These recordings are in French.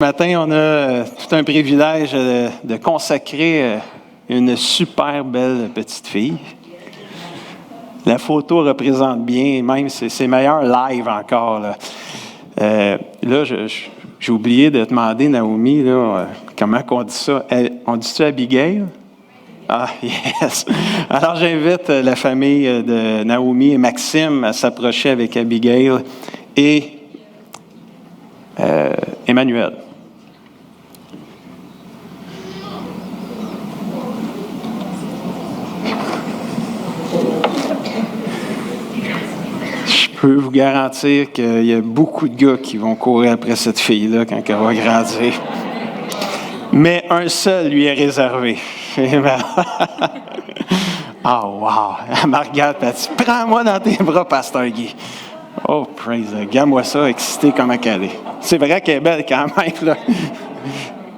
matin, on a tout un privilège de consacrer une super belle petite fille. La photo représente bien, même c'est meilleur live encore. Là, j'ai oublié de demander, Naomi, là, comment on dit ça? On dit-tu Abigail? Ah, yes! Alors, j'invite la famille de Naomi et Maxime à s'approcher avec Abigail et Emmanuel. Je peux vous garantir qu'il y a beaucoup de gars qui vont courir après cette fille-là quand elle va grandir. Mais un seul lui est réservé. Ah, wow! Elle me regarde et elle dit, « Prends-moi dans tes bras, Pasteur Guy. » Oh, praise God. Regarde-moi ça, excité comme elle est. C'est vrai qu'elle est belle quand même, là.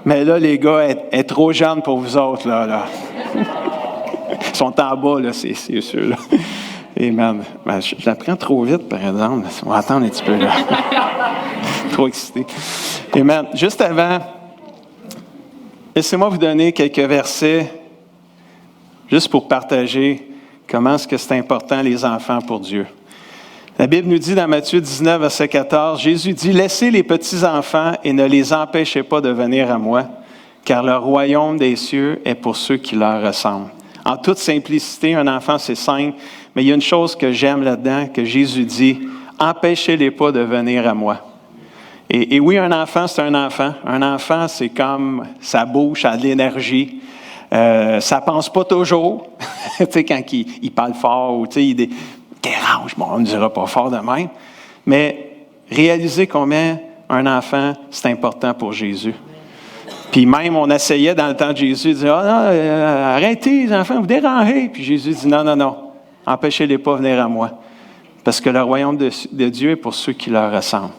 Mais là, les gars, elle est trop jeune pour vous autres, là. Ils sont en bas, là, c'est sûr, là. Amen. Ben, je la prends trop vite, par exemple. On va attendre un petit peu, là. Trop excité. Amen. Juste avant, laissez-moi vous donner quelques versets, juste pour partager comment est-ce que c'est important, les enfants, pour Dieu. La Bible nous dit dans Matthieu 19, verset 14, Jésus dit, « Laissez les petits-enfants et ne les empêchez pas de venir à moi, car le royaume des cieux est pour ceux qui leur ressemblent. » En toute simplicité, un enfant, c'est simple, mais il y a une chose que j'aime là-dedans, que Jésus dit, « Empêchez-les pas de venir à moi. » Et oui, un enfant, c'est un enfant. Un enfant, c'est comme, ça bouge, ça a de l'énergie. Ça pense pas toujours. Tu sais, quand il parle fort ou tu sais, il dérange. Bon, on ne dira pas fort de même. Mais réaliser combien un enfant, c'est important pour Jésus. Puis même, on essayait dans le temps de Jésus de dire, « Ah non, arrêtez les enfants, vous dérangez. » Puis Jésus dit, « Non, non, non, empêchez-les pas de venir à moi. Parce que le royaume de Dieu est pour ceux qui leur ressemblent. »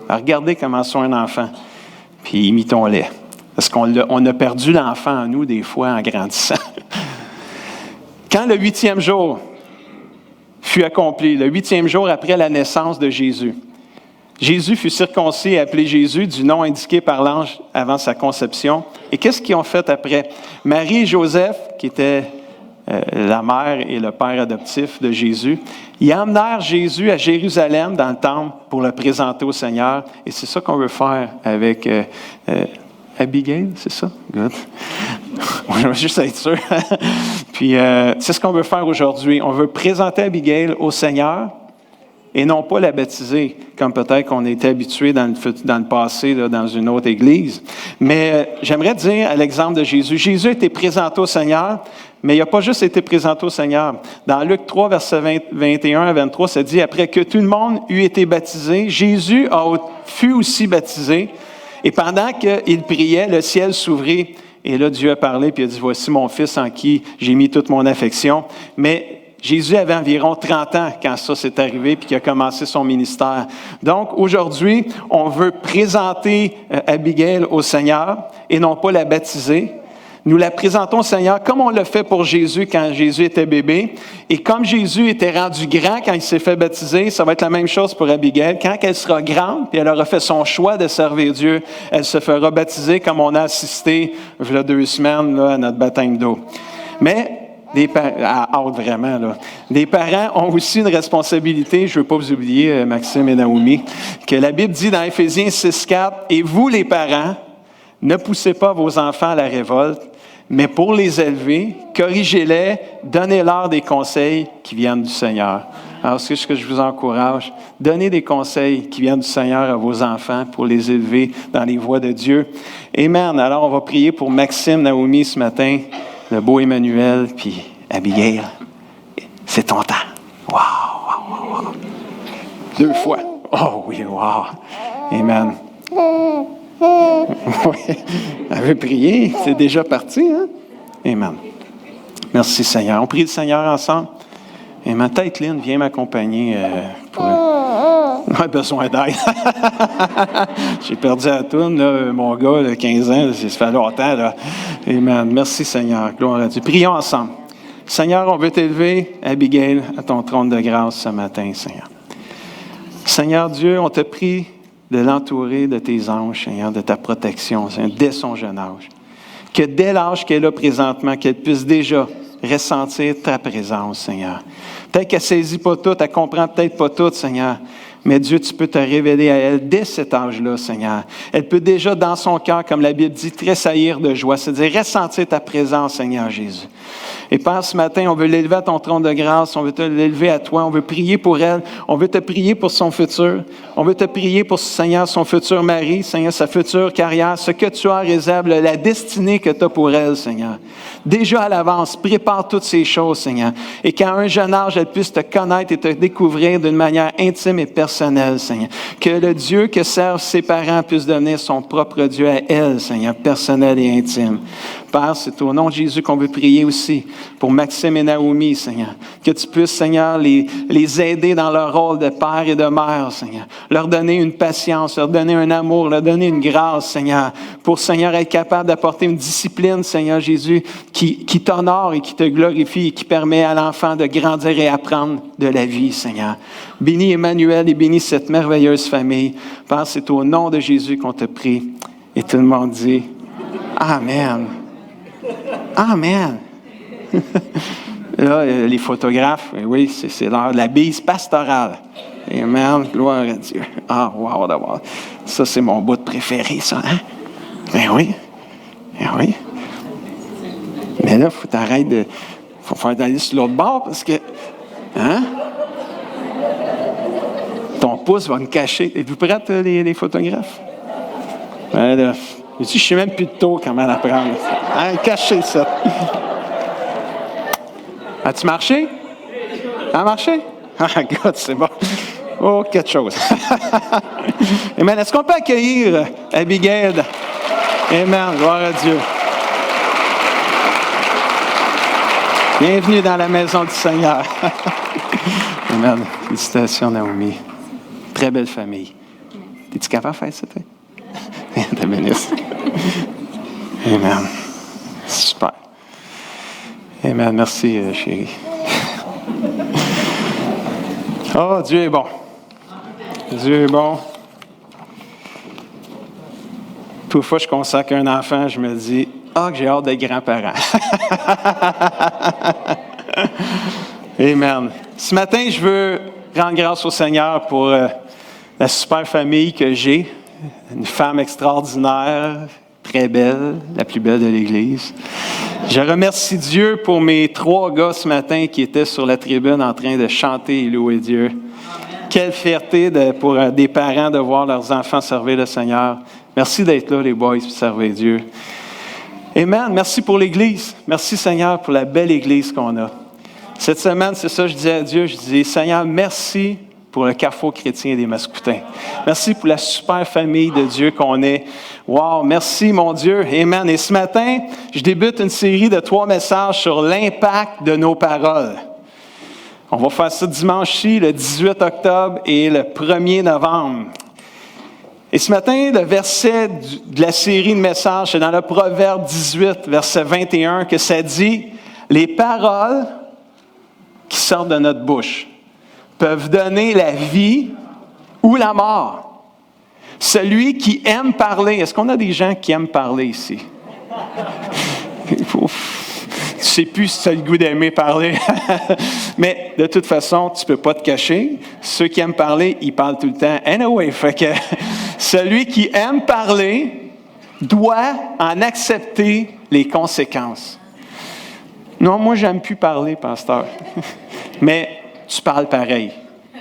Alors, regardez comment sont un enfant, puis imitons-les. Parce qu'on a perdu l'enfant en nous, des fois, en grandissant. Quand le 8e jour fut accompli, le 8e jour après la naissance de Jésus, Jésus fut circoncis et appelé Jésus du nom indiqué par l'ange avant sa conception. Et qu'est-ce qu'ils ont fait après? Marie et Joseph, qui étaient la mère et le père adoptif de Jésus, ils emmenèrent Jésus à Jérusalem dans le temple pour le présenter au Seigneur. Et c'est ça qu'on veut faire avec Abigail, c'est ça? Good. Je veux juste être sûr. Puis c'est ce qu'on veut faire aujourd'hui. On veut présenter Abigail au Seigneur et non pas la baptiser, comme peut-être qu'on était habitué dans le passé, là, dans une autre église. Mais j'aimerais dire, à l'exemple de Jésus, Jésus a été présenté au Seigneur, mais il n'a pas juste été présenté au Seigneur. Dans Luc 3, versets 21 à 23, ça dit, « Après que tout le monde eut été baptisé, Jésus fut aussi baptisé, et pendant qu'il priait, le ciel s'ouvrit, et là, Dieu a parlé, puis il a dit, « Voici mon Fils en qui j'ai mis toute mon affection. » Mais Jésus avait environ 30 ans quand ça s'est arrivé puis qu'il a commencé son ministère. Donc, aujourd'hui, on veut présenter Abigail au Seigneur et non pas la baptiser. Nous la présentons au Seigneur comme on l'a fait pour Jésus quand Jésus était bébé. Et comme Jésus était rendu grand quand il s'est fait baptiser, ça va être la même chose pour Abigail. Quand elle sera grande puis elle aura fait son choix de servir Dieu, elle se fera baptiser comme on a assisté il y a 2 semaines là, à notre baptême d'eau. Mais des parents ont aussi une responsabilité, je ne veux pas vous oublier, Maxime et Naomi, que la Bible dit dans Éphésiens 6,4, « Et vous les parents, ne poussez pas vos enfants à la révolte, mais pour les élever, corrigez-les, donnez-leur des conseils qui viennent du Seigneur. » Alors, c'est ce que je vous encourage. Donnez des conseils qui viennent du Seigneur à vos enfants pour les élever dans les voies de Dieu. Amen. Alors, on va prier pour Maxime, Naomi ce matin, le beau Emmanuel, puis Abigail. C'est ton temps. Wow, wow, wow, wow. 2 fois. Oh oui, wow. Amen. Oui. Elle veut prier. C'est déjà parti, hein? Amen. Merci, Seigneur. On prie le Seigneur ensemble. Amen. Tête, Lynn, viens m'accompagner pour... On a besoin d'aide. J'ai perdu la toune, là, mon gars, là, 15 ans, ça fait longtemps. Là. Amen. Merci, Seigneur. Gloire à Dieu. Prions ensemble. Seigneur, on veut t'élever, Abigail, à ton trône de grâce ce matin, Seigneur. Seigneur Dieu, on te prie de l'entourer de tes anges, Seigneur, de ta protection, Seigneur, dès son jeune âge. Que dès l'âge qu'elle a présentement, qu'elle puisse déjà ressentir ta présence, Seigneur. Peut-être qu'elle ne saisit pas tout, elle ne comprend peut-être pas tout, Seigneur. Mais Dieu, tu peux te révéler à elle dès cet âge-là, Seigneur. Elle peut déjà, dans son cœur, comme la Bible dit, tressaillir de joie, c'est-à-dire ressentir ta présence, Seigneur Jésus. Et Père, ce matin, on veut l'élever à ton trône de grâce, on veut te l'élever à toi, on veut prier pour elle, on veut te prier pour son futur, on veut te prier pour, Seigneur, son futur mari, Seigneur, sa future carrière, ce que tu as réservé, la destinée que tu as pour elle, Seigneur. Déjà à l'avance, prépare toutes ces choses, Seigneur, et qu'à un jeune âge, elle puisse te connaître et te découvrir d'une manière intime et personnelle, Seigneur. Que le Dieu que servent ses parents puisse devenir son propre Dieu à elle, Seigneur, personnel et intime. Père, c'est au nom de Jésus qu'on veut prier aussi pour Maxime et Naomi, Seigneur. Que tu puisses, Seigneur, les aider dans leur rôle de père et de mère, Seigneur. Leur donner une patience, leur donner un amour, leur donner une grâce, Seigneur, pour, Seigneur, être capable d'apporter une discipline, Seigneur Jésus, qui t'honore et qui te glorifie et qui permet à l'enfant de grandir et apprendre de la vie, Seigneur. Bénis Emmanuel et bénis cette merveilleuse famille. Père, c'est au nom de Jésus qu'on te prie. Et tout le monde dit Amen. Amen. Là, les photographes, oui, c'est l'heure de la bise pastorale. Amen. Gloire à Dieu. Ah, wow, d'abord. Ça, c'est mon bout préféré, ça, hein? Ben oui. Ben oui. Mais là, il faut t'arrêter faut faire d'aller sur l'autre bord parce que. Hein? Ton pouce va me cacher. Êtes-vous prêtes, les photographes? Ben là. Je ne sais même plus de tôt comment la prendre. Hein, cacher ça. As-tu marché? Ça a marché? Ah, God, c'est bon. Oh, quelque chose. Amen. Est-ce qu'on peut accueillir Abigail? Amen. Gloire à Dieu. Bienvenue dans la maison du Seigneur. Amen. Félicitations, Naomi. Très belle famille. Es-tu capable de faire ça, toi? T'es bénisse. Amen. Super. Amen. Merci, chérie. Oh, Dieu est bon. Dieu est bon. Toutefois, je consacre un enfant, je me dis, que j'ai hâte d'être grand-parent. Amen. Ce matin, je veux rendre grâce au Seigneur pour la super famille que j'ai. Une femme extraordinaire, très belle, la plus belle de l'Église. Je remercie Dieu pour mes 3 gars ce matin qui étaient sur la tribune en train de chanter et louer Dieu. Amen. Quelle fierté pour des parents de voir leurs enfants servir le Seigneur. Merci d'être là, les boys, pour servir Dieu. Amen. Merci pour l'Église. Merci, Seigneur, pour la belle Église qu'on a. Cette semaine, c'est ça, je disais à Dieu, je disais, Seigneur, merci pour le Carrefour chrétien des Mascoutins. Merci pour la super famille de Dieu qu'on est. Wow, merci mon Dieu. Amen. Et ce matin, je débute une série de 3 messages sur l'impact de nos paroles. On va faire ça dimanche-ci, le 18 octobre et le 1er novembre. Et ce matin, le verset de la série de messages, c'est dans le Proverbe 18, verset 21, que ça dit « Les paroles qui sortent de notre bouche peuvent donner la vie ou la mort. Celui qui aime parler, est-ce qu'on a des gens qui aiment parler ici? Tu ne sais plus si tu as le goût d'aimer parler. Mais de toute façon, tu ne peux pas te cacher. Ceux qui aiment parler, ils parlent tout le temps. Anyway, fait que celui qui aime parler doit en accepter les conséquences. Non, moi, j'aime plus parler, pasteur. Mais tu parles pareil.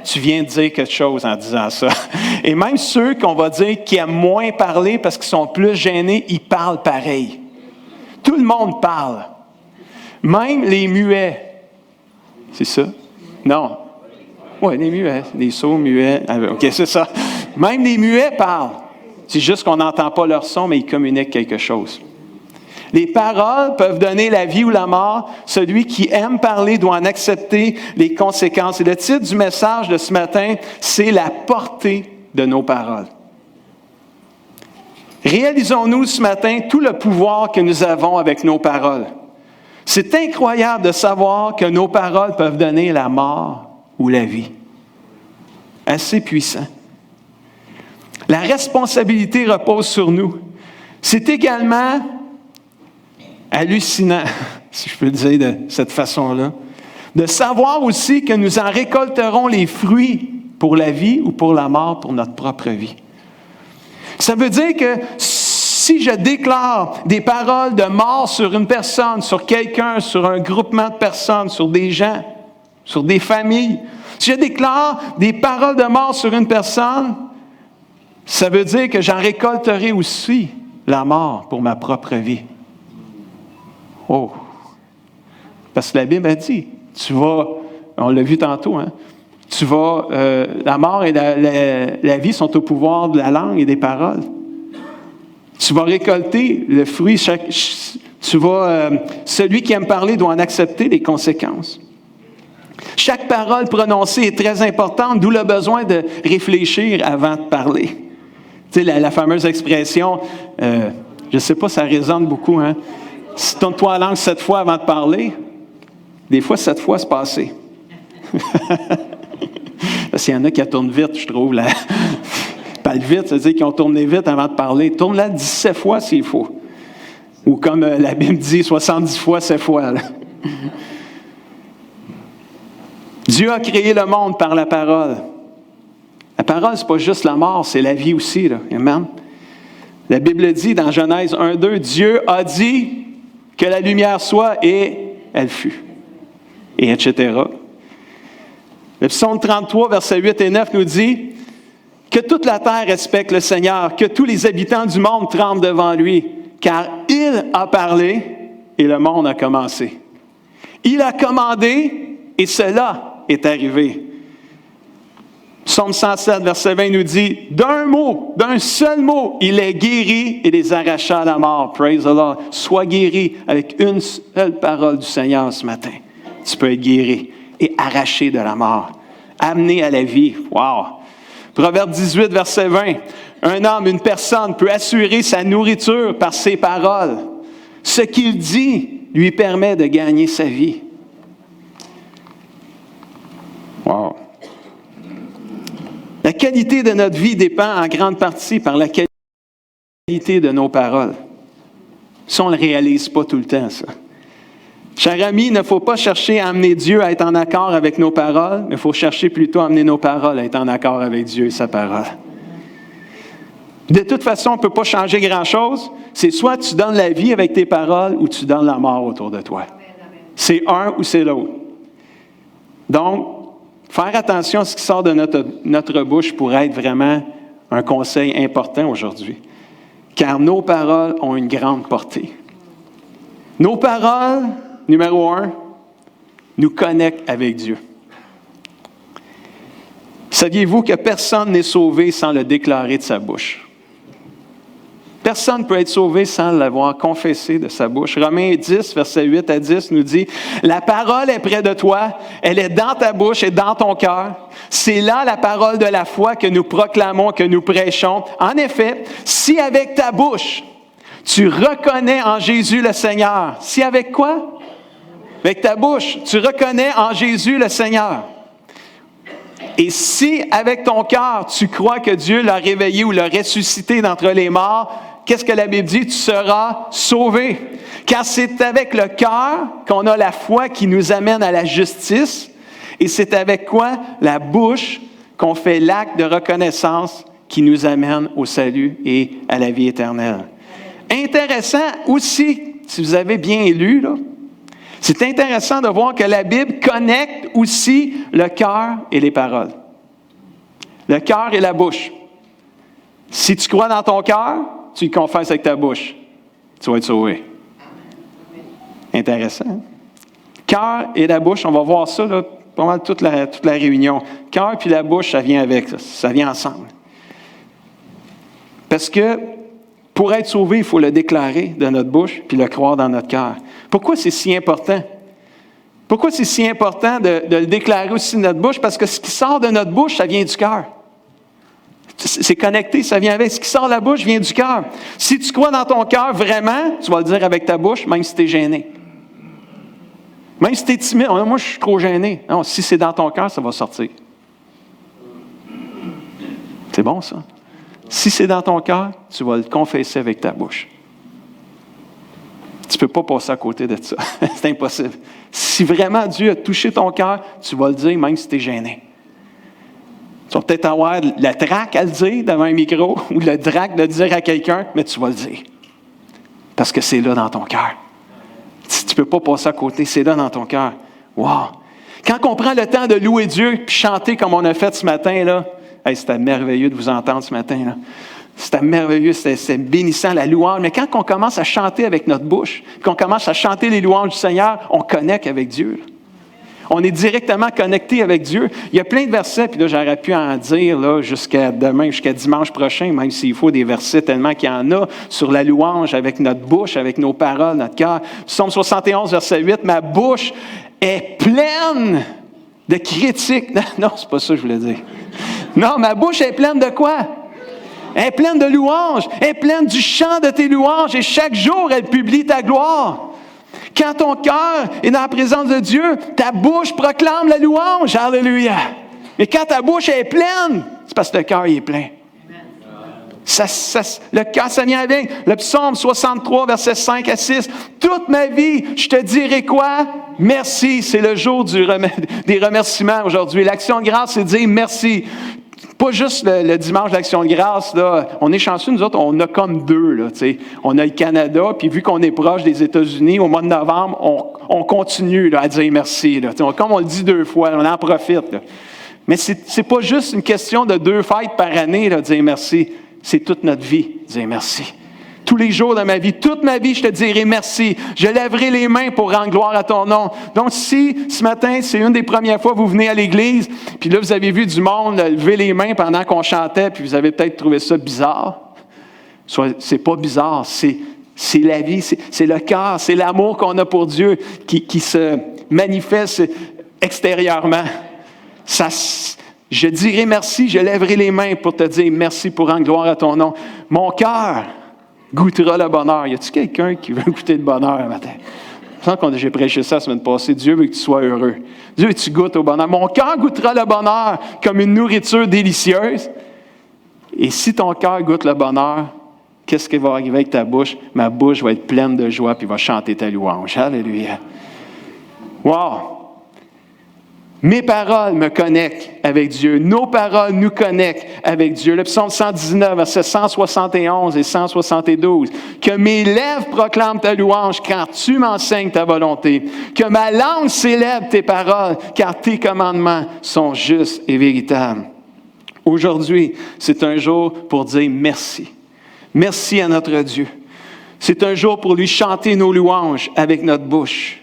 Tu viens de dire quelque chose en disant ça. Et même ceux qu'on va dire qui aiment moins parler parce qu'ils sont plus gênés, ils parlent pareil. Tout le monde parle. Même les muets. C'est ça? Non. Oui, les muets. Les sourds, muets. OK, c'est ça. Même les muets parlent. C'est juste qu'on n'entend pas leur son, mais ils communiquent quelque chose. Les paroles peuvent donner la vie ou la mort. Celui qui aime parler doit en accepter les conséquences. Et le titre du message de ce matin, c'est « La portée de nos paroles ». Réalisons-nous ce matin tout le pouvoir que nous avons avec nos paroles. C'est incroyable de savoir que nos paroles peuvent donner la mort ou la vie. Assez puissant. La responsabilité repose sur nous. C'est également hallucinant, si je peux le dire de cette façon-là, de savoir aussi que nous en récolterons les fruits pour la vie ou pour la mort, pour notre propre vie. Ça veut dire que si je déclare des paroles de mort sur une personne, sur quelqu'un, sur un groupement de personnes, sur des gens, sur des familles, si je déclare des paroles de mort sur une personne, ça veut dire que j'en récolterai aussi la mort pour ma propre vie. Oh! Parce que la Bible a dit, tu vas, on l'a vu tantôt, hein, tu vas, la mort et la vie sont au pouvoir de la langue et des paroles. Tu vas récolter le fruit, celui qui aime parler doit en accepter les conséquences. Chaque parole prononcée est très importante, d'où le besoin de réfléchir avant de parler. Tu sais, la fameuse expression, je ne sais pas, ça résonne beaucoup, hein? Si tu tournes-toi la langue 7 fois avant de parler, des fois 7 fois c'est passé. Parce qu'il y en a qui tournent vite, je trouve. Parle vite, ça veut dire qu'ils ont tourné vite avant de parler. Tourne-la 17 fois s'il faut. Ou comme la Bible dit, 70 fois, 7 fois. Là. Dieu a créé le monde par la parole. La parole, ce n'est pas juste la mort, c'est la vie aussi. Là. Amen. La Bible dit dans Genèse 1-2, Dieu a dit que la lumière soit et elle fut. Et etc. Le psaume 33, versets 8 et 9 nous dit que toute la terre respecte le Seigneur, que tous les habitants du monde tremblent devant lui, car il a parlé et le monde a commencé. Il a commandé et cela est arrivé. Psaume 107, verset 20 nous dit, d'un seul mot, il les guérit et les arracha à la mort. Praise the Lord. Sois guéri avec une seule parole du Seigneur ce matin. Tu peux être guéri et arraché de la mort, amené à la vie. Wow! Proverbe 18, verset 20. Un homme, une personne peut assurer sa nourriture par ses paroles. Ce qu'il dit lui permet de gagner sa vie. Wow! La qualité de notre vie dépend en grande partie par la qualité de nos paroles. Ça, on ne le réalise pas tout le temps, ça. Cher ami, il ne faut pas chercher à amener Dieu à être en accord avec nos paroles, mais il faut chercher plutôt à amener nos paroles à être en accord avec Dieu et sa parole. De toute façon, on ne peut pas changer grand-chose. C'est soit tu donnes la vie avec tes paroles ou tu donnes la mort autour de toi. C'est un ou c'est l'autre. Donc, faire attention à ce qui sort de notre bouche pourrait être vraiment un conseil important aujourd'hui. Car nos paroles ont une grande portée. Nos paroles, numéro 1, nous connectent avec Dieu. Saviez-vous que personne n'est sauvé sans le déclarer de sa bouche? Personne ne peut être sauvé sans l'avoir confessé de sa bouche. Romains 10, versets 8 à 10 nous dit, « La parole est près de toi, elle est dans ta bouche et dans ton cœur. C'est là la parole de la foi que nous proclamons, que nous prêchons. En effet, si avec ta bouche, tu reconnais en Jésus le Seigneur. » Si avec quoi? Avec ta bouche, tu reconnais en Jésus le Seigneur. Et si avec ton cœur, tu crois que Dieu l'a réveillé ou l'a ressuscité d'entre les morts, qu'est-ce que la Bible dit? Tu seras sauvé. Car c'est avec le cœur qu'on a la foi qui nous amène à la justice. Et c'est avec quoi? La bouche qu'on fait l'acte de reconnaissance qui nous amène au salut et à la vie éternelle. Intéressant aussi, si vous avez bien lu, là, c'est intéressant de voir que la Bible connecte aussi le cœur et les paroles. Le cœur et la bouche. Si tu crois dans ton cœur, tu le confesses avec ta bouche. Tu vas être sauvé. Intéressant. Hein? Cœur et la bouche, on va voir ça là, pendant toute la réunion. Cœur puis la bouche, ça vient avec, ça vient ensemble. Parce que pour être sauvé, il faut le déclarer de notre bouche puis le croire dans notre cœur. Pourquoi c'est si important? Pourquoi c'est si important de le déclarer aussi de notre bouche? Parce que ce qui sort de notre bouche, ça vient du cœur. C'est connecté, ça vient avec. Ce qui sort de la bouche vient du cœur. Si tu crois dans ton cœur vraiment, tu vas le dire avec ta bouche, même si tu es gêné. Même si tu es timide. Oh, moi, je suis trop gêné. Non, si c'est dans ton cœur, ça va sortir. C'est bon, ça. Si c'est dans ton cœur, tu vas le confesser avec ta bouche. Tu ne peux pas passer à côté de ça. C'est impossible. Si vraiment Dieu a touché ton cœur, tu vas le dire même si tu es gêné. Tu vas peut-être avoir la traque à le dire devant un micro ou le drac de le dire à quelqu'un, mais tu vas le dire. Parce que c'est là dans ton cœur. Tu ne peux pas passer à côté, c'est là dans ton cœur. Wow! Quand on prend le temps de louer Dieu puis chanter comme on a fait ce matin, là, hey, c'était merveilleux de vous entendre ce matin, là. C'était merveilleux, c'était bénissant, la louange. Mais quand on commence à chanter avec notre bouche, qu'on commence à chanter les louanges du Seigneur, on connecte avec Dieu. On est directement connecté avec Dieu. Il y a plein de versets, puis là, j'aurais pu en dire là, jusqu'à demain, jusqu'à dimanche prochain, même s'il faut des versets tellement qu'il y en a, sur la louange avec notre bouche, avec nos paroles, notre cœur. Psaume 71, verset 8, « Ma bouche est pleine de critiques. » Non, c'est pas ça que je voulais dire. Non, ma bouche est pleine de quoi? Elle est pleine de louanges. Elle est pleine du chant de tes louanges. Et chaque jour, elle publie ta gloire. Quand ton cœur est dans la présence de Dieu, ta bouche proclame la louange. Alléluia. Mais quand ta bouche est pleine, c'est parce que le cœur est plein. Le cœur, ça vient avec. Le psaume 63, versets 5 à 6. « Toute ma vie, je te dirai quoi? Merci. » C'est le jour des remerciements aujourd'hui. L'action de grâce, c'est dire merci. Pas juste le dimanche d'Action de grâce, là. On est chanceux, nous autres, on a comme deux, là, tu sais. On a le Canada, puis vu qu'on est proche des États-Unis, au mois de novembre, on continue là, à dire merci, là. Comme on le dit 2 fois, on en profite, là. Mais c'est pas juste une question de 2 fêtes par année, là, dire merci. C'est toute notre vie, dire merci. Tous les jours de ma vie, toute ma vie, je te dirai merci. Je lèverai les mains pour rendre gloire à ton nom. Donc, si ce matin, c'est une des premières fois que vous venez à l'église, puis là, vous avez vu du monde lever les mains pendant qu'on chantait, puis vous avez peut-être trouvé ça bizarre. C'est pas bizarre, c'est la vie, c'est le cœur, c'est l'amour qu'on a pour Dieu qui se manifeste extérieurement. Je dirai merci, je lèverai les mains pour te dire merci pour rendre gloire à ton nom. Mon cœur goûtera le bonheur. Y a-t-il quelqu'un qui veut goûter le bonheur un matin? Je sens que j'ai prêché ça la semaine passée. Dieu veut que tu sois heureux. Dieu veut que tu goûtes au bonheur. Mon cœur goûtera le bonheur comme une nourriture délicieuse. Et si ton cœur goûte le bonheur, qu'est-ce qui va arriver avec ta bouche? Ma bouche va être pleine de joie puis va chanter ta louange. Alléluia. Wow! Mes paroles me connectent avec Dieu. Nos paroles nous connectent avec Dieu. Le psaume 119, versets 171 et 172. « Que mes lèvres proclament ta louange, car tu m'enseignes ta volonté. Que ma langue célèbre tes paroles, car tes commandements sont justes et véritables. » Aujourd'hui, c'est un jour pour dire merci. Merci à notre Dieu. C'est un jour pour lui chanter nos louanges avec notre bouche,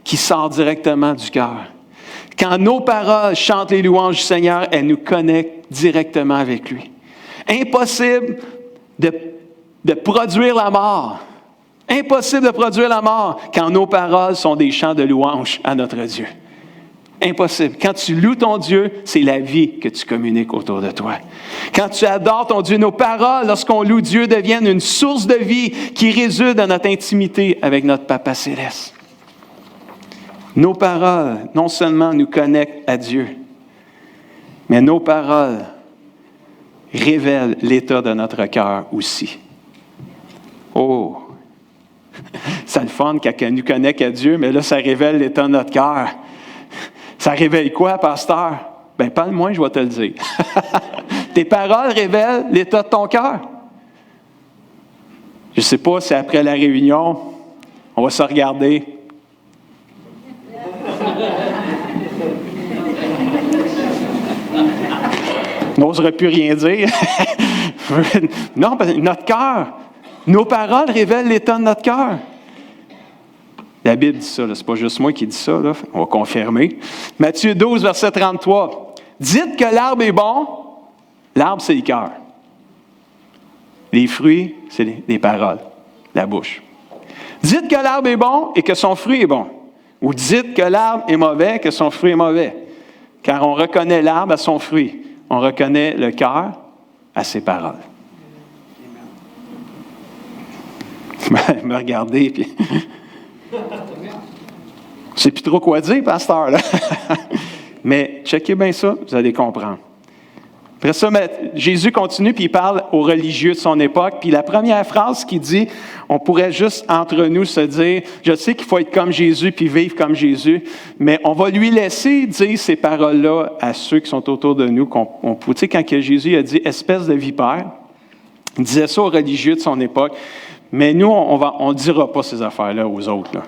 qui sort directement du cœur. Quand nos paroles chantent les louanges du Seigneur, elles nous connectent directement avec lui. Impossible de produire la mort. Impossible de produire la mort quand nos paroles sont des chants de louange à notre Dieu. Impossible. Quand tu loues ton Dieu, c'est la vie que tu communiques autour de toi. Quand tu adores ton Dieu, nos paroles, lorsqu'on loue Dieu, deviennent une source de vie qui résulte dans notre intimité avec notre Papa Céleste. Nos paroles, non seulement nous connectent à Dieu, mais nos paroles révèlent l'état de notre cœur aussi. Oh! C'est le fun quand elle nous connecte à Dieu, mais là, ça révèle l'état de notre cœur. Ça révèle quoi, pasteur? Bien, parle-moi, je vais te le dire. Tes paroles révèlent l'état de ton cœur. Je ne sais pas si après la réunion, on va se regarder. On n'oserait plus rien dire. Non, parce que notre cœur, nos paroles révèlent l'état de notre cœur. La Bible dit ça, c'est pas juste moi qui dis ça, là. On va confirmer. Matthieu 12, verset 33. Dites que l'arbre est bon. L'arbre, c'est le cœur. Les fruits, c'est les paroles, la bouche. Dites que l'arbre est bon et que son fruit est bon. Ou dites que l'arbre est mauvais, que son fruit est mauvais. Car on reconnaît l'arbre à son fruit. On reconnaît le cœur à ses paroles. Me regarder, puis... Je ne sais plus trop quoi dire, pasteur, là. Mais checkez bien ça, vous allez comprendre. Après ça, Jésus continue, puis il parle aux religieux de son époque. Puis la première phrase qu'il dit, on pourrait juste entre nous se dire, je sais qu'il faut être comme Jésus, puis vivre comme Jésus, mais on va lui laisser dire ces paroles-là à ceux qui sont autour de nous. Tu sais, quand que Jésus a dit « espèce de vipère », il disait ça aux religieux de son époque, mais nous, on ne dira pas ces affaires-là aux autres, là.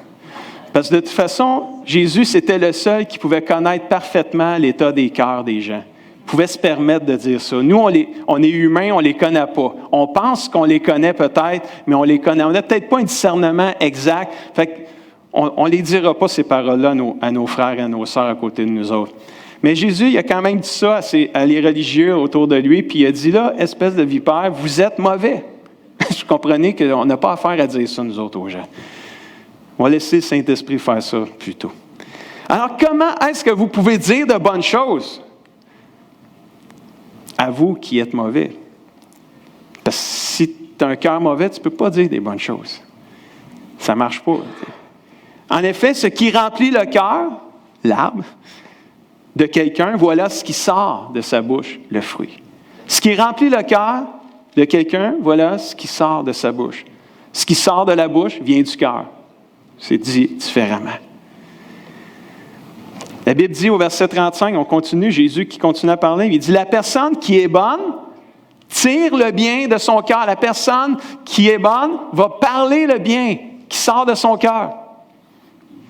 Parce que de toute façon, Jésus, c'était le seul qui pouvait connaître parfaitement l'état des cœurs des gens. Il pouvait se permettre de dire ça. Nous, on est humains, on ne les connaît pas. On pense qu'on les connaît peut-être, mais on les connaît. On n'a peut-être pas un discernement exact. Fait qu'on ne les dira pas, ces paroles-là, à nos frères et à nos sœurs à côté de nous autres. Mais Jésus, il a quand même dit ça à les religieux autour de lui, puis il a dit là, espèce de vipère, vous êtes mauvais. Vous comprenez qu'on n'a pas affaire à dire ça, nous autres, aux gens. On va laisser le Saint-Esprit faire ça plutôt. Alors, comment est-ce que vous pouvez dire de bonnes choses à vous qui êtes mauvais? Parce que si tu as un cœur mauvais, tu ne peux pas dire des bonnes choses. Ça ne marche pas. En effet, ce qui remplit le cœur, l'arbre, de quelqu'un, voilà ce qui sort de sa bouche, le fruit. Ce qui remplit le cœur de quelqu'un, voilà ce qui sort de sa bouche. Ce qui sort de la bouche vient du cœur. C'est dit différemment. La Bible dit au verset 35, on continue, Jésus qui continue à parler, il dit « La personne qui est bonne tire le bien de son cœur. La personne qui est bonne va parler le bien qui sort de son cœur. »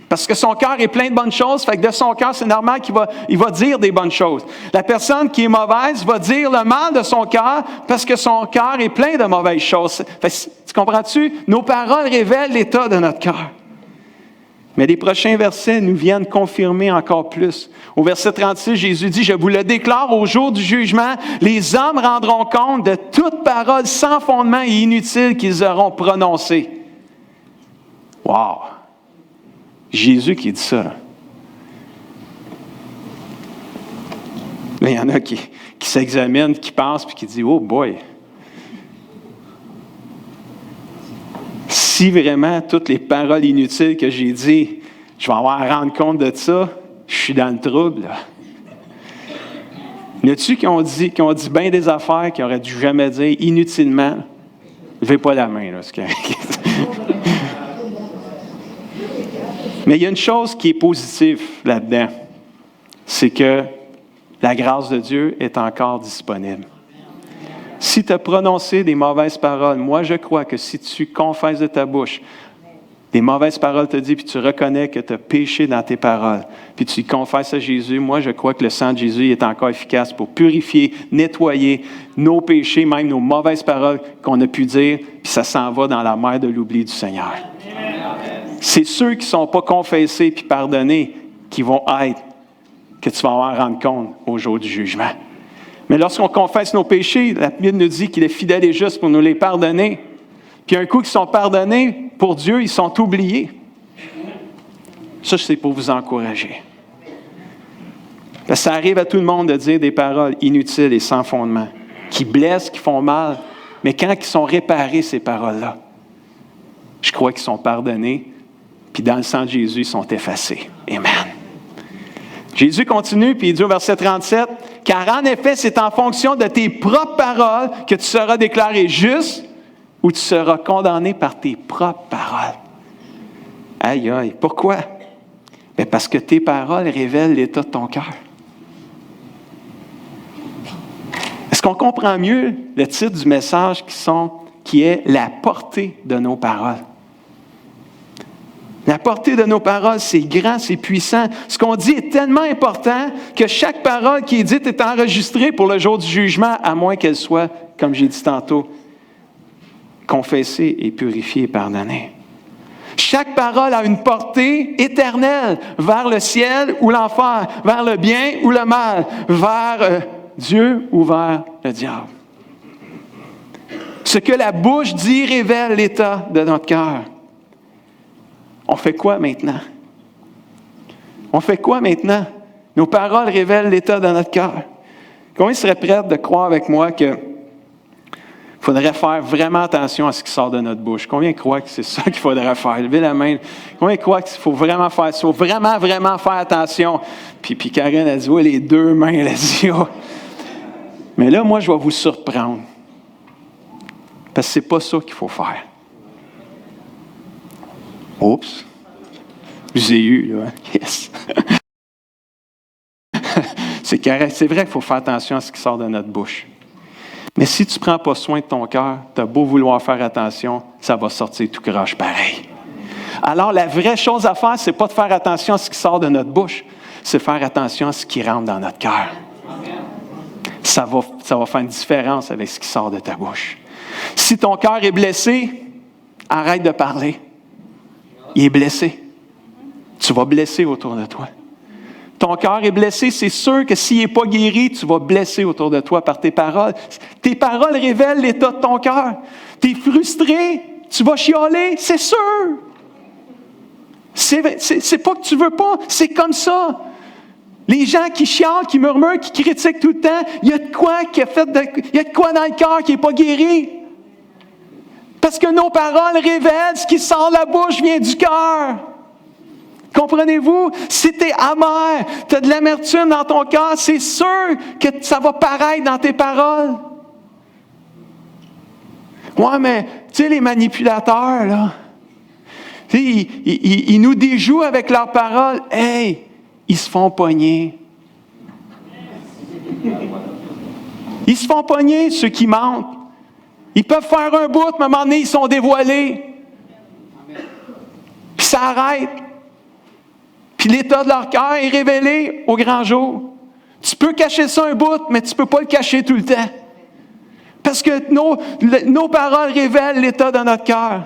Parce que son cœur est plein de bonnes choses, fait que de son cœur, c'est normal qu'il va dire des bonnes choses. La personne qui est mauvaise va dire le mal de son cœur parce que son cœur est plein de mauvaises choses. Fait que, tu comprends-tu? Nos paroles révèlent l'état de notre cœur. Mais les prochains versets nous viennent confirmer encore plus. Au verset 36, Jésus dit, « Je vous le déclare au jour du jugement, les hommes rendront compte de toute parole sans fondement et inutile qu'ils auront prononcée. » Wow! Jésus qui dit ça. Là, il y en a qui s'examinent, qui pensent, puis qui disent, « Oh boy! » Si vraiment toutes les paroles inutiles que j'ai dites, je vais avoir à rendre compte de ça, je suis dans le trouble. Là. Y en a-tu qui ont dit bien des affaires qu'ils n'auraient dû jamais dire inutilement? Levez pas la main, là, c'est correct. Mais il y a une chose qui est positive là-dedans, c'est que la grâce de Dieu est encore disponible. Si tu as prononcé des mauvaises paroles, moi je crois que si tu confesses de ta bouche, des mauvaises paroles te disent, puis tu reconnais que tu as péché dans tes paroles, puis tu confesses à Jésus, moi je crois que le sang de Jésus est encore efficace pour purifier, nettoyer nos péchés, même nos mauvaises paroles qu'on a pu dire, puis ça s'en va dans la mer de l'oubli du Seigneur. C'est ceux qui ne sont pas confessés puis pardonnés qui vont être, que tu vas en rendre compte au jour du jugement. Mais lorsqu'on confesse nos péchés, la Bible nous dit qu'il est fidèle et juste pour nous les pardonner. Puis un coup qu'ils sont pardonnés, pour Dieu, ils sont oubliés. Ça, c'est pour vous encourager. Parce que ça arrive à tout le monde de dire des paroles inutiles et sans fondement, qui blessent, qui font mal. Mais quand ils sont réparés, ces paroles-là, je crois qu'ils sont pardonnés, puis dans le sang de Jésus, ils sont effacés. Amen. Jésus continue, puis il dit au verset 37, « Car en effet, c'est en fonction de tes propres paroles que tu seras déclaré juste ou tu seras condamné par tes propres paroles. » Aïe, aïe, pourquoi? Bien, parce que tes paroles révèlent l'état de ton cœur. Est-ce qu'on comprend mieux le titre du message qui est « La portée de nos paroles ». La portée de nos paroles, c'est grand, c'est puissant. Ce qu'on dit est tellement important que chaque parole qui est dite est enregistrée pour le jour du jugement, à moins qu'elle soit, comme j'ai dit tantôt, confessée et purifiée et pardonnée. Chaque parole a une portée éternelle vers le ciel ou l'enfer, vers le bien ou le mal, vers Dieu ou vers le diable. Ce que la bouche dit révèle l'état de notre cœur. On fait quoi maintenant? On fait quoi maintenant? Nos paroles révèlent l'état de notre cœur. Combien seraient prêts de croire avec moi qu'il faudrait faire vraiment attention à ce qui sort de notre bouche? Combien croient que c'est ça qu'il faudrait faire? Levez la main. Combien croient qu'il faut vraiment faire ça? Il faut vraiment, vraiment faire attention. Puis Karen a dit, oui, les deux mains, elle a dit, oh. Mais là, moi, je vais vous surprendre. Parce que c'est pas ça qu'il faut faire. Oups. Je vous ai eu, là. Yes. C'est correct. C'est vrai qu'il faut faire attention à ce qui sort de notre bouche. Mais si tu ne prends pas soin de ton cœur, tu as beau vouloir faire attention, ça va sortir tout croche pareil. Alors, la vraie chose à faire, ce n'est pas de faire attention à ce qui sort de notre bouche, c'est faire attention à ce qui rentre dans notre cœur. Ça va faire une différence avec ce qui sort de ta bouche. Si ton cœur est blessé, arrête de parler. Il est blessé. Tu vas blesser autour de toi. Ton cœur est blessé, c'est sûr que s'il n'est pas guéri, tu vas blesser autour de toi par tes paroles. Tes paroles révèlent l'état de ton cœur. Tu es frustré, tu vas chialer, c'est sûr. C'est pas que tu veux pas, c'est comme ça. Les gens qui chialent, qui murmurent, qui critiquent tout le temps, il y a de quoi il y a de quoi dans le cœur qui n'est pas guéri. Parce que nos paroles révèlent ce qui sort de la bouche vient du cœur. Comprenez-vous? Si tu es amer, tu as de l'amertume dans ton cœur, c'est sûr que ça va paraître dans tes paroles. Ouais, mais, tu sais, les manipulateurs, là, tu sais, ils nous déjouent avec leurs paroles. Hey, ils se font pogner. Ils se font pogner, ceux qui mentent. Ils peuvent faire un bout, mais à un moment donné, ils sont dévoilés. Puis ça arrête. Puis l'état de leur cœur est révélé au grand jour. Tu peux cacher ça un bout, mais tu ne peux pas le cacher tout le temps. Parce que nos paroles révèlent l'état de notre cœur.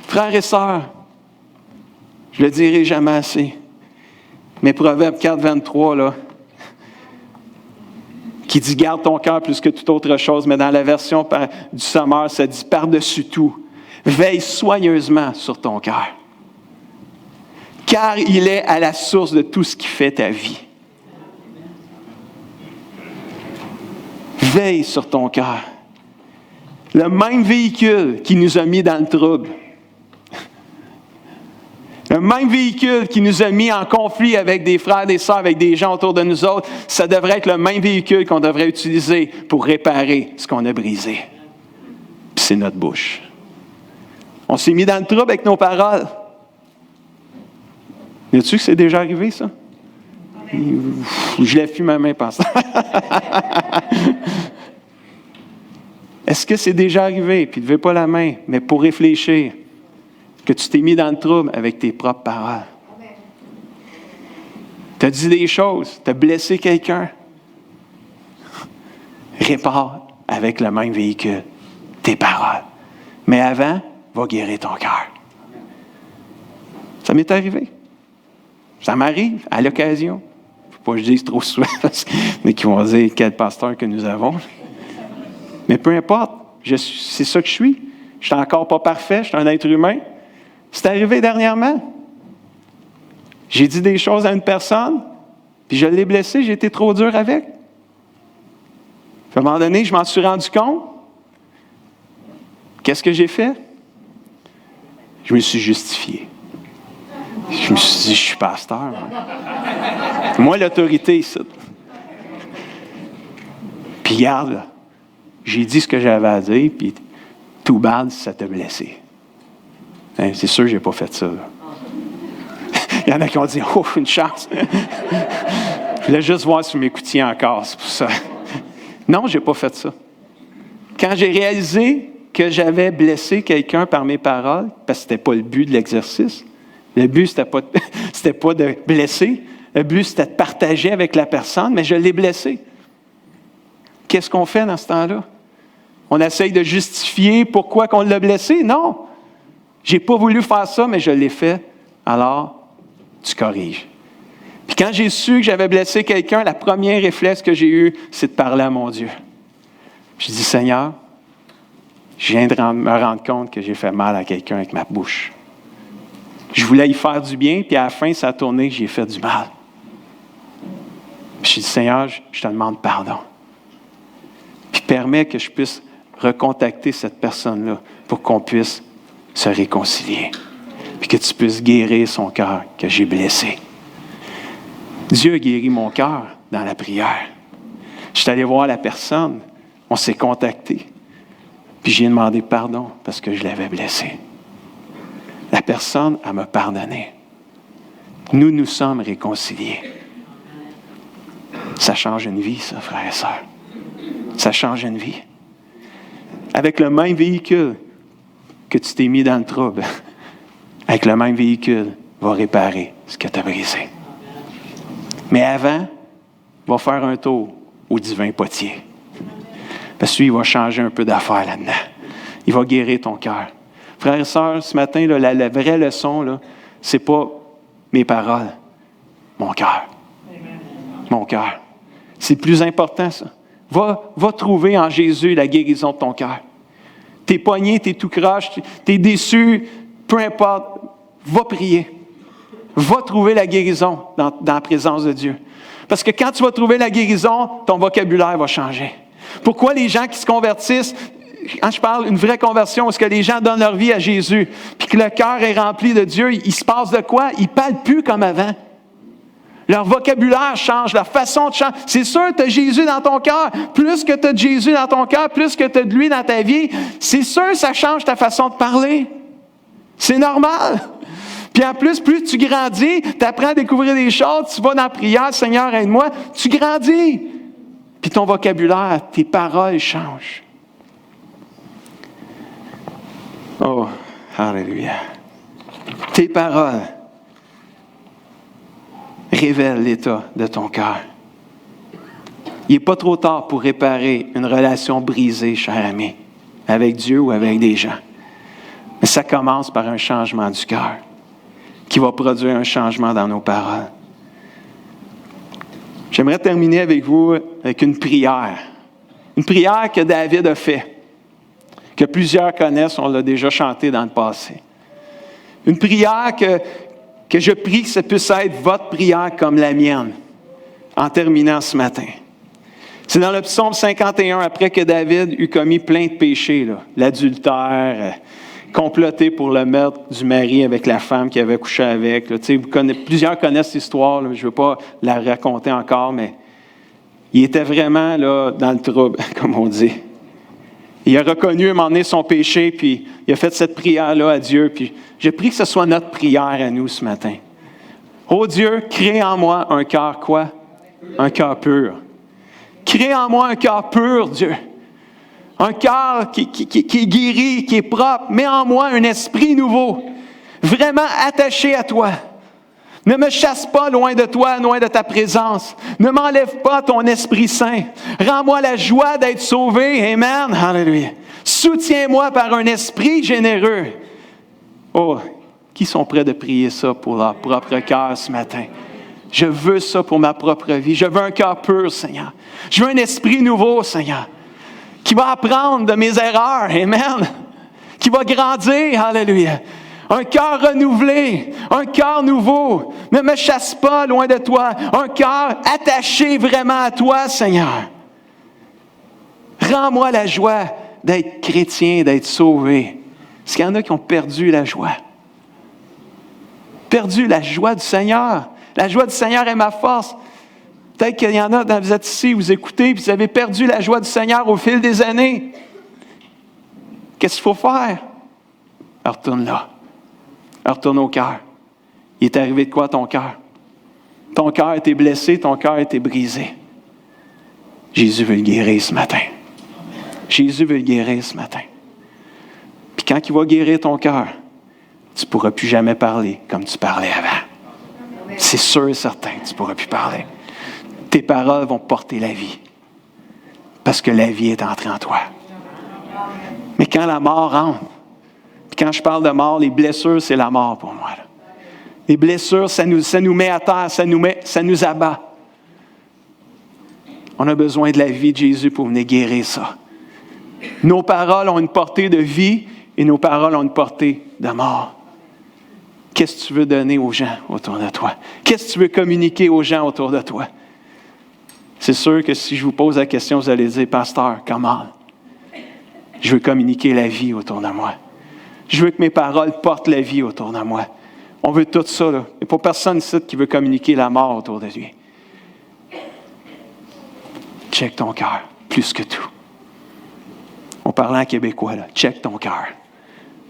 Frères et sœurs, je ne le dirai jamais assez, mais Proverbe 4, 23, là, qui dit « Garde ton cœur plus que toute autre chose », mais dans la version du Sommeur, ça dit « Par-dessus tout, veille soigneusement sur ton cœur, car il est à la source de tout ce qui fait ta vie. » Veille sur ton cœur. Le même véhicule qui nous a mis dans le trouble, le même véhicule qui nous a mis en conflit avec des frères, des sœurs, avec des gens autour de nous autres, ça devrait être le même véhicule qu'on devrait utiliser pour réparer ce qu'on a brisé. Puis c'est notre bouche. On s'est mis dans le trouble avec nos paroles. Sais-tu que c'est déjà arrivé, ça? Je lève plus ma main, pasteur. Est-ce que c'est déjà arrivé? Puis ne levez pas la main, mais pour réfléchir, que tu t'es mis dans le trouble avec tes propres paroles. Tu as dit des choses, tu as blessé quelqu'un. Répare avec le même véhicule tes paroles. Mais avant, va guérir ton cœur. Ça m'est arrivé. Ça m'arrive à l'occasion. Il ne faut pas que je dise trop souvent, mais qui vont dire quel pasteur que nous avons. Mais peu importe, c'est ça que je suis. Je ne suis encore pas parfait, je suis un être humain. C'est arrivé dernièrement. J'ai dit des choses à une personne, puis je l'ai blessé, j'ai été trop dur avec. À un moment donné, je m'en suis rendu compte. Qu'est-ce que j'ai fait? Je me suis justifié. Je me suis dit, je suis pasteur. Moi, l'autorité, ici. Puis regarde, là, j'ai dit ce que j'avais à dire, puis tout bad, ça t'a blessé. Hein, c'est sûr que je n'ai pas fait ça. Il y en a qui ont dit, oh, une chance. Je voulais juste voir si vous m'écoutiez encore, c'est pour ça. Non, je n'ai pas fait ça. Quand j'ai réalisé que j'avais blessé quelqu'un par mes paroles, parce que ce n'était pas le but de l'exercice, le but, ce n'était pas de blesser, le but, c'était de partager avec la personne, mais je l'ai blessé. Qu'est-ce qu'on fait dans ce temps-là? On essaye de justifier pourquoi on l'a blessé? Non. Je n'ai pas voulu faire ça, mais je l'ai fait. Alors, tu corriges. Puis quand j'ai su que j'avais blessé quelqu'un, la première réflexe que j'ai eu, c'est de parler à mon Dieu. J'ai dit, Seigneur, je viens de me rendre compte que j'ai fait mal à quelqu'un avec ma bouche. Je voulais y faire du bien, puis à la fin, ça a tourné, j'ai fait du mal. Puis j'ai dit, Seigneur, je te demande pardon. Puis permets que je puisse recontacter cette personne-là pour qu'on puisse se réconcilier. Puis que tu puisses guérir son cœur que j'ai blessé. Dieu a guéri mon cœur dans la prière. Je suis allé voir la personne. On s'est contacté. Puis j'ai demandé pardon parce que je l'avais blessé. La personne, elle m'a pardonné. Nous nous sommes réconciliés. Ça change une vie, ça, frères et sœurs. Ça change une vie. Avec le même véhicule que tu t'es mis dans le trouble, avec le même véhicule, va réparer ce que tu as brisé. Mais avant, va faire un tour au divin potier. Parce que lui, il va changer un peu d'affaires là-dedans. Il va guérir ton cœur. Frères et sœurs, ce matin, là, la vraie leçon, là, c'est pas mes paroles, mon cœur. Mon cœur. C'est plus important, ça. Va trouver en Jésus la guérison de ton cœur. T'es pogné, t'es tout croche, t'es déçu, peu importe, va prier. Va trouver la guérison dans la présence de Dieu. Parce que quand tu vas trouver la guérison, ton vocabulaire va changer. Pourquoi les gens qui se convertissent, quand je parle d'une vraie conversion, est-ce que les gens donnent leur vie à Jésus, puis que le cœur est rempli de Dieu, il se passe de quoi? Ils ne parlent plus comme avant. Leur vocabulaire change, leur façon de changer. C'est sûr que tu as Jésus dans ton cœur. Plus que tu as de Jésus dans ton cœur, plus que tu as de lui dans ta vie, c'est sûr que ça change ta façon de parler. C'est normal. Puis en plus tu grandis, tu apprends à découvrir des choses, tu vas dans la prière, Seigneur, aide-moi, tu grandis. Puis ton vocabulaire, tes paroles changent. Oh, alléluia. Tes paroles révèlent l'état de ton cœur. Il n'est pas trop tard pour réparer une relation brisée, cher ami, avec Dieu ou avec des gens. Mais ça commence par un changement du cœur qui va produire un changement dans nos paroles. J'aimerais terminer avec vous avec une prière. Une prière que David a faite, que plusieurs connaissent, on l'a déjà chantée dans le passé. Une prière que je prie que ça puisse être votre prière comme la mienne, en terminant ce matin. C'est dans le psaume 51, après que David eut commis plein de péchés, là, l'adultère, comploté pour le meurtre du mari avec la femme qu'il avait couché avec. Là. Plusieurs connaissent cette histoire, là, je ne veux pas la raconter encore, mais il était vraiment là, dans le trouble, comme on dit. Il a reconnu à un moment donné son péché, puis il a fait cette prière-là à Dieu, puis je prie que ce soit notre prière à nous ce matin. Oh Dieu, crée en moi un cœur quoi? Un cœur pur. Crée en moi un cœur pur, Dieu. Un cœur qui est guéri, qui est propre. Mets en moi un esprit nouveau, vraiment attaché à toi. Ne me chasse pas loin de toi, loin de ta présence. Ne m'enlève pas ton Esprit Saint. Rends-moi la joie d'être sauvé. Amen. Alléluia. Soutiens-moi par un esprit généreux. Oh, qui sont prêts de prier ça pour leur propre cœur ce matin? Je veux ça pour ma propre vie. Je veux un cœur pur, Seigneur. Je veux un esprit nouveau, Seigneur, qui va apprendre de mes erreurs. Amen. Qui va grandir. Alléluia. Un cœur renouvelé, un cœur nouveau. Ne me chasse pas loin de toi. Un cœur attaché vraiment à toi, Seigneur. Rends-moi la joie d'être chrétien, d'être sauvé. Parce qu'il y en a qui ont perdu la joie. Perdu la joie du Seigneur. La joie du Seigneur est ma force. Peut-être qu'il y en a, vous êtes ici, vous écoutez, puis vous avez perdu la joie du Seigneur au fil des années. Qu'est-ce qu'il faut faire? Retourne là. Retourne au cœur. Il est arrivé de quoi à ton cœur? Ton cœur a été blessé, ton cœur a été brisé. Jésus veut le guérir ce matin. Jésus veut le guérir ce matin. Puis quand il va guérir ton cœur, tu ne pourras plus jamais parler comme tu parlais avant. C'est sûr et certain que tu ne pourras plus parler. Tes paroles vont porter la vie. Parce que la vie est entrée en toi. Mais quand la mort rentre, quand je parle de mort, les blessures, c'est la mort pour moi. Là. Les blessures, ça nous met à terre, ça nous abat. On a besoin de la vie de Jésus pour venir guérir ça. Nos paroles ont une portée de vie et nos paroles ont une portée de mort. Qu'est-ce que tu veux donner aux gens autour de toi? Qu'est-ce que tu veux communiquer aux gens autour de toi? C'est sûr que si je vous pose la question, vous allez dire, pasteur, comment? Je veux communiquer la vie autour de moi. Je veux que mes paroles portent la vie autour de moi. On veut tout ça, là. Il n'y a pas personne ici qui veut communiquer la mort autour de lui. check ton cœur, plus que tout. On parlait en québécois, là, check ton cœur.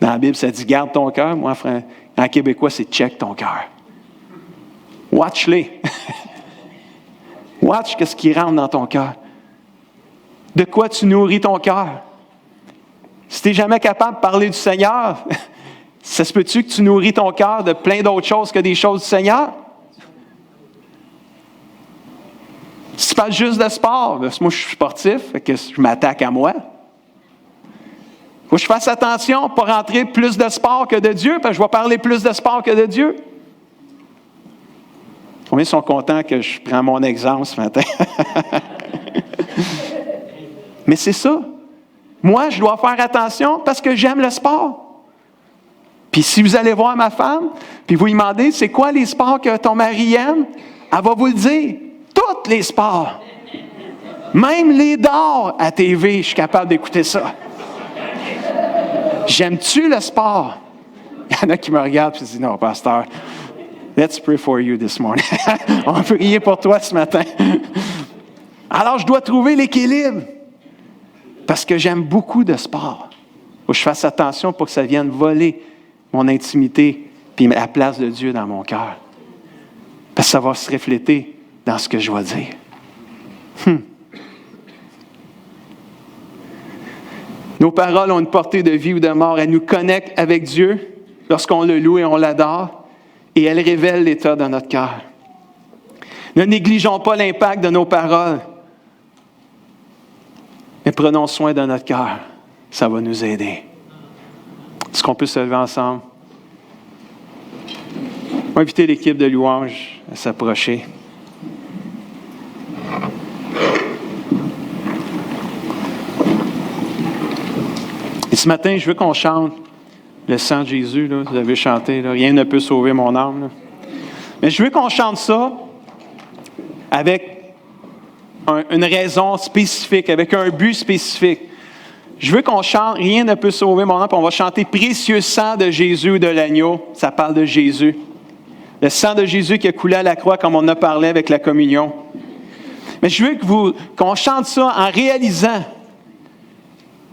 Dans la Bible, ça dit garde ton cœur. Moi, en québécois, c'est check ton cœur. Watch-les. Watch qu'est-ce qui rentre dans ton cœur. De quoi tu nourris ton cœur? Si tu n'es jamais capable de parler du Seigneur, ça se peut-tu que tu nourris ton cœur de plein d'autres choses que des choses du Seigneur? Si tu parles juste de sport, moi je suis sportif, fait que je m'attaque à moi. Il faut que je fasse attention pour rentrer plus de sport que de Dieu, parce que je vais parler plus de sport que de Dieu. Combien sont contents que je prends mon exemple ce matin? Mais c'est ça. Moi, je dois faire attention parce que j'aime le sport. Puis si vous allez voir ma femme, puis vous lui demandez, c'est quoi les sports que ton mari aime? Elle va vous le dire. Tous les sports. Même les dards à TV, je suis capable d'écouter ça. J'aime-tu le sport? Il y en a qui me regardent et disent, non, pasteur, let's pray for you this morning. On va prier pour toi ce matin. Alors, je dois trouver l'équilibre. Parce que j'aime beaucoup de sport. Il faut que je fasse attention pour que ça vienne voler mon intimité puis la place de Dieu dans mon cœur. Parce que ça va se refléter dans ce que je vais dire. Nos paroles ont une portée de vie ou de mort. Elles nous connectent avec Dieu lorsqu'on le loue et on l'adore. Et elles révèlent l'état de notre cœur. Ne négligeons pas l'impact de nos paroles. Mais prenons soin de notre cœur. Ça va nous aider. Est-ce qu'on peut se lever ensemble? On va inviter l'équipe de louange à s'approcher. Et ce matin, je veux qu'on chante le sang de Jésus. Là, vous avez chanté, là, rien ne peut sauver mon âme. Là. Mais je veux qu'on chante ça avec une raison spécifique, avec un but spécifique. Je veux qu'on chante « Rien ne peut sauver mon âme », puis on va chanter « Précieux sang de Jésus ou de l'agneau ». Ça parle de Jésus. Le sang de Jésus qui a coulé à la croix, comme on a parlé avec la communion. Mais je veux qu'on chante ça en réalisant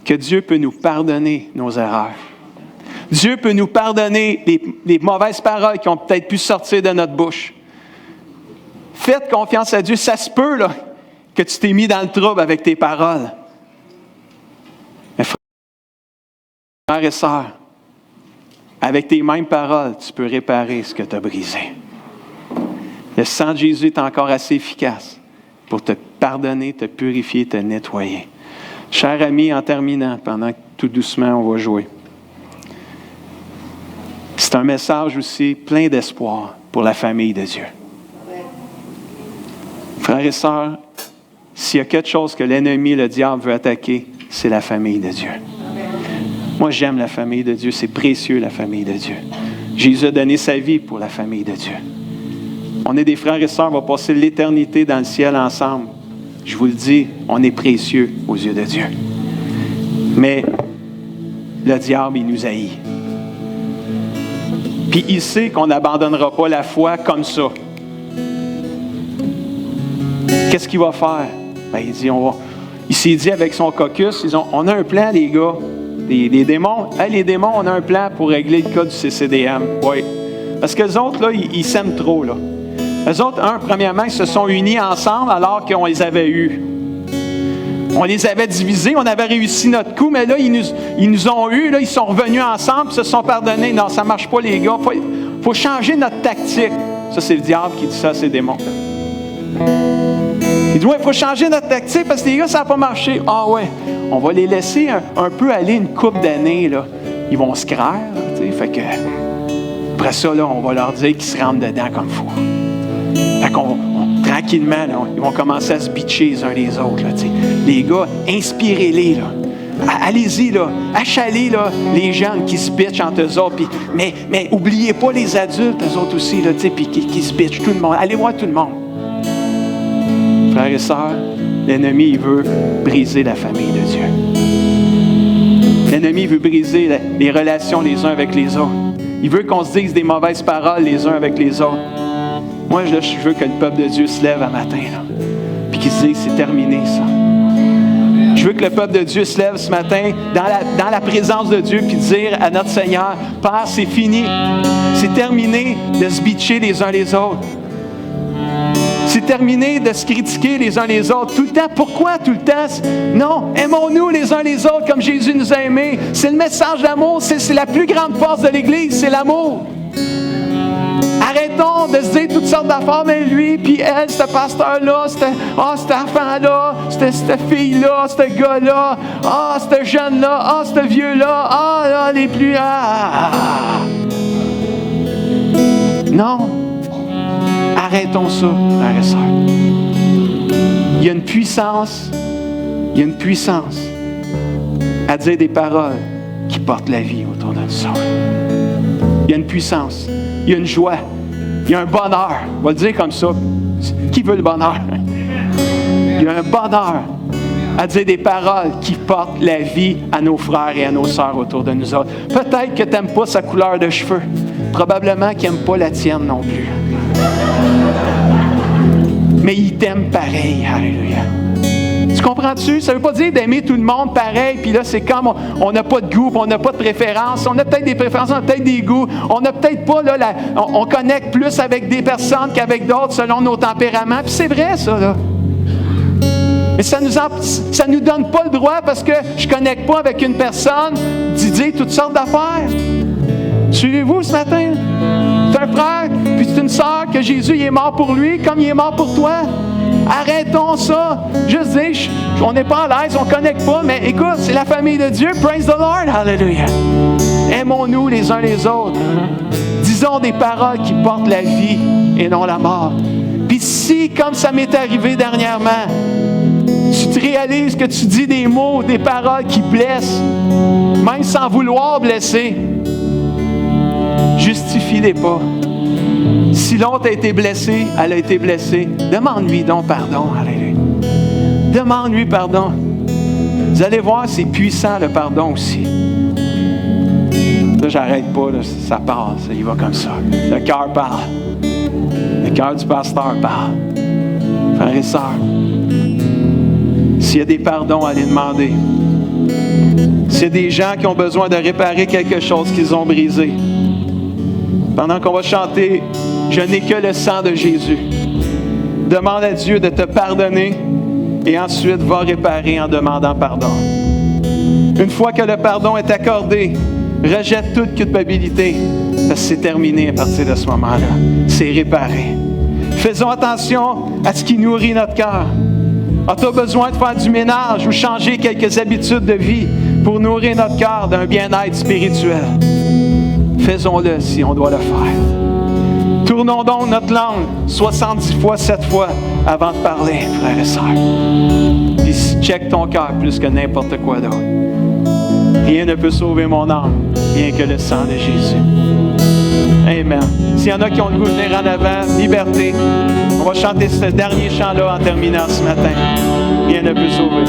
que Dieu peut nous pardonner nos erreurs. Dieu peut nous pardonner les mauvaises paroles qui ont peut-être pu sortir de notre bouche. Faites confiance à Dieu. Ça se peut, là, que tu t'es mis dans le trouble avec tes paroles. Mais frères et sœurs, avec tes mêmes paroles, tu peux réparer ce que tu as brisé. Le sang de Jésus est encore assez efficace pour te pardonner, te purifier, te nettoyer. Cher ami, en terminant, pendant que tout doucement on va jouer, c'est un message aussi plein d'espoir pour la famille de Dieu. Frères et sœurs, s'il y a quelque chose que l'ennemi, le diable, veut attaquer, c'est la famille de Dieu. Moi, j'aime la famille de Dieu. C'est précieux, la famille de Dieu. Jésus a donné sa vie pour la famille de Dieu. On est des frères et sœurs, on va passer l'éternité dans le ciel ensemble. Je vous le dis, on est précieux aux yeux de Dieu. Mais le diable, il nous haït. Puis il sait qu'on n'abandonnera pas la foi comme ça. Qu'est-ce qu'il va faire? Ben, il s'est dit avec son caucus, on a un plan, les gars, les démons. Hey, les démons, on a un plan pour régler le cas du CCDM. Oui. Parce que les autres, là, ils s'aiment trop, là. Eux autres, premièrement, ils se sont unis ensemble alors qu'on les avait eus. On les avait divisés, on avait réussi notre coup, mais là, ils nous ont eus, là, ils sont revenus ensemble, se sont pardonnés. Non, ça ne marche pas, les gars. Il faut changer notre tactique. Ça, c'est le diable qui dit ça à ses démons. Il dit, il faut changer notre tactique parce que les gars, ça n'a pas marché. Ah ouais, on va les laisser un peu aller une couple d'années, là. Ils vont se craire, tu sais, fait que... Après ça, là, on va leur dire qu'ils se rentrent dedans comme il faut. Fait qu'on, tranquillement, là, ils vont commencer à se bitcher les uns les autres, là, tu sais. Les gars, inspirez-les, là. Allez-y, là. Achalez, là, les jeunes qui se bitchent entre eux autres. Puis, mais oubliez pas les adultes, eux autres aussi, là, tu sais, puis qui se bitchent, tout le monde. Allez voir tout le monde. Frères et sœurs, l'ennemi, il veut briser la famille de Dieu. L'ennemi veut briser les relations les uns avec les autres. Il veut qu'on se dise des mauvaises paroles les uns avec les autres. Moi, je veux que le peuple de Dieu se lève un matin, là, puis qu'il se épuisé, c'est terminé ça. Je veux que le peuple de Dieu se lève ce matin dans la présence de Dieu puis dire à notre Seigneur, Père, c'est fini. C'est terminé de se bitcher les uns les autres. C'est terminé de se critiquer les uns les autres. Tout le temps. Pourquoi tout le temps? Non, aimons-nous les uns les autres comme Jésus nous a aimés. C'est le message d'amour. C'est la plus grande force de l'Église, c'est l'amour. Arrêtons de se dire toutes sortes d'affaires, mais lui, puis elle, ce pasteur-là, cet enfant-là, cette fille-là, ce gars-là, ce jeune-là, ce vieux-là, là, les plus... Non. Arrêtons ça, frères et sœurs. Il y a une puissance à dire des paroles qui portent la vie autour de nous autres. Il y a une puissance, il y a une joie, il y a un bonheur. On va le dire comme ça. Qui veut le bonheur? Il y a un bonheur à dire des paroles qui portent la vie à nos frères et à nos sœurs autour de nous autres. Peut-être que tu n'aimes pas sa couleur de cheveux. Probablement qu'il n'aime pas la tienne non plus. Mais il t'aime pareil. Alléluia. Tu comprends-tu? Ça ne veut pas dire d'aimer tout le monde pareil, puis là, c'est comme on n'a pas de goût, on n'a pas de préférence. On a peut-être des préférences, on a peut-être des goûts. On n'a peut-être pas, là, on connecte plus avec des personnes qu'avec d'autres selon nos tempéraments. Puis c'est vrai, ça, là. Mais ça nous donne pas le droit, parce que je ne connecte pas avec une personne, d'y dire toutes sortes d'affaires. Suivez-vous ce matin? C'est un frère, puis c'est une sœur que Jésus il est mort pour lui comme il est mort pour toi. Arrêtons ça. Juste dire, on n'est pas à l'aise, on ne connecte pas, mais écoute, c'est la famille de Dieu. Praise the Lord. Hallelujah. Aimons-nous les uns les autres. Disons des paroles qui portent la vie et non la mort. Puis si, comme ça m'est arrivé dernièrement, tu te réalises que tu dis des mots, des paroles qui blessent, même sans vouloir blesser, justifie-les pas. Si l'autre a été blessé, elle a été blessée, demande-lui donc pardon. Alléluia. Demande-lui pardon. Vous allez voir, c'est puissant le pardon aussi. Là, j'arrête pas, là, ça part, ça y va comme ça. Le cœur parle. Le cœur du pasteur parle. Frères et sœurs, s'il y a des pardons, allez demander. S'il y a des gens qui ont besoin de réparer quelque chose qu'ils ont brisé, pendant qu'on va chanter « Je n'ai que le sang de Jésus », demande à Dieu de te pardonner et ensuite va réparer en demandant pardon. Une fois que le pardon est accordé, rejette toute culpabilité, parce que c'est terminé à partir de ce moment-là. C'est réparé. Faisons attention à ce qui nourrit notre cœur. As-tu besoin de faire du ménage ou changer quelques habitudes de vie pour nourrir notre cœur d'un bien-être spirituel? Faisons-le si on doit le faire. Tournons donc notre langue 70 fois, 7 fois avant de parler, frères et sœurs. Puis check ton cœur plus que n'importe quoi d'autre. Rien ne peut sauver mon âme, rien que le sang de Jésus. Amen. S'il y en a qui ont le goût de venir en avant, liberté. On va chanter ce dernier chant-là en terminant ce matin. Rien ne peut sauver.